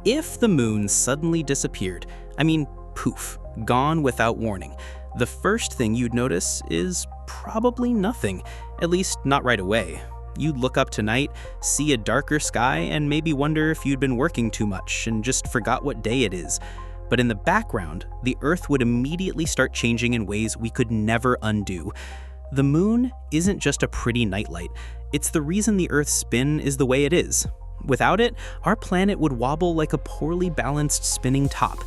If the moon suddenly disappeared, poof, gone without warning, the first thing you'd notice is probably nothing, at least not right away. You'd look up tonight, see a darker sky, and maybe wonder if you'd been working too much and just forgot what day it is. But in the background, the Earth would immediately start changing in ways we could never undo. The moon isn't just a pretty nightlight, it's the reason the Earth's spin is the way it is. Without it, our planet would wobble like a poorly balanced spinning top.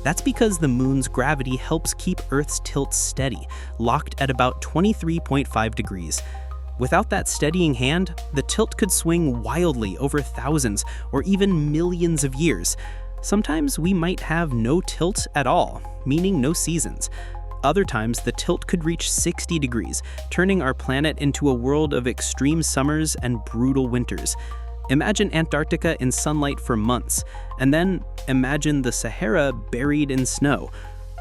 That's because the moon's gravity helps keep Earth's tilt steady, locked at about 23.5 degrees. Without that steadying hand, the tilt could swing wildly over thousands or even millions of years. Sometimes we might have no tilt at all, meaning no seasons. Other times, the tilt could reach 60 degrees, turning our planet into a world of extreme summers and brutal winters. Imagine Antarctica in sunlight for months, and then imagine the Sahara buried in snow.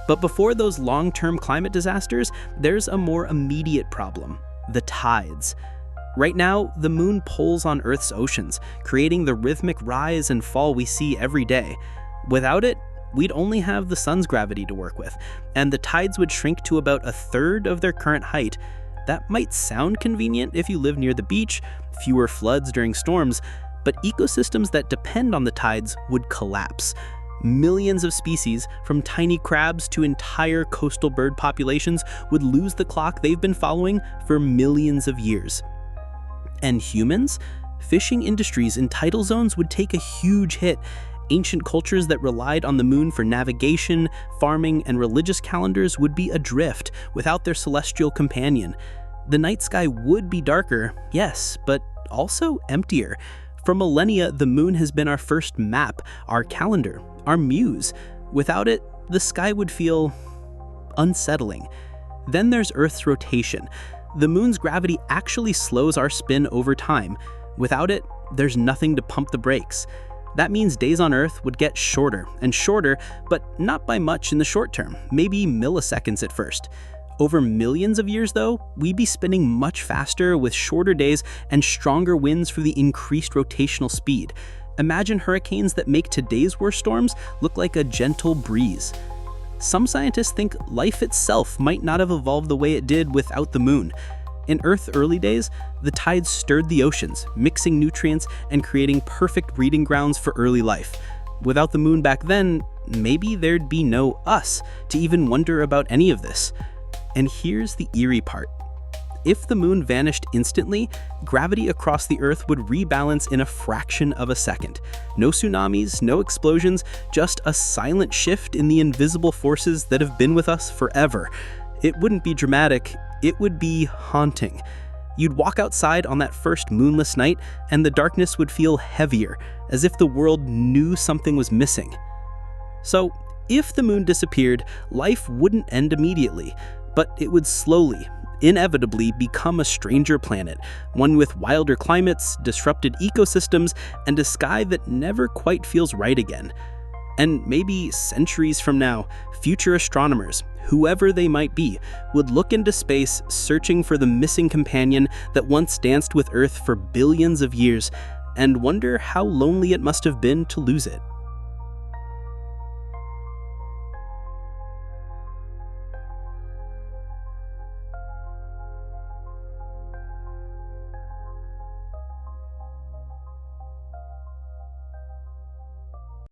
But before those long-term climate disasters, there's a more immediate problem: the tides. Right now, the moon pulls on Earth's oceans, creating the rhythmic rise and fall we see every day. Without it, we'd only have the sun's gravity to work with, and the tides would shrink to about a third of their current height. That might sound convenient if you live near the beach, fewer floods during storms, but ecosystems that depend on the tides would collapse. Millions of species, from tiny crabs to entire coastal bird populations, would lose the clock they've been following for millions of years. And humans? Fishing industries in tidal zones would take a huge hit. Ancient cultures that relied on the moon for navigation, farming, and religious calendars would be adrift without their celestial companion. The night sky would be darker, yes, but also emptier. For millennia, the moon has been our first map, our calendar, our muse. Without it, the sky would feel unsettling. Then there's Earth's rotation. The moon's gravity actually slows our spin over time. Without it, there's nothing to pump the brakes. That means days on Earth would get shorter and shorter, but not by much in the short term, maybe milliseconds at first. Over millions of years, though, we'd be spinning much faster with shorter days and stronger winds for the increased rotational speed. Imagine hurricanes that make today's worst storms look like a gentle breeze. Some scientists think life itself might not have evolved the way it did without the moon. In Earth's early days, the tides stirred the oceans, mixing nutrients and creating perfect breeding grounds for early life. Without the moon back then, maybe there'd be no us to even wonder about any of this. And here's the eerie part. If the moon vanished instantly, gravity across the Earth would rebalance in a fraction of a second. No tsunamis, no explosions, just a silent shift in the invisible forces that have been with us forever. It wouldn't be dramatic, it would be haunting. You'd walk outside on that first moonless night, and the darkness would feel heavier, as if the world knew something was missing. So, if the moon disappeared, life wouldn't end immediately, but it would slowly, inevitably become a stranger planet, one with wilder climates, disrupted ecosystems, and a sky that never quite feels right again. And maybe centuries from now, future astronomers, whoever they might be, would look into space searching for the missing companion that once danced with Earth for billions of years, and wonder how lonely it must have been to lose it.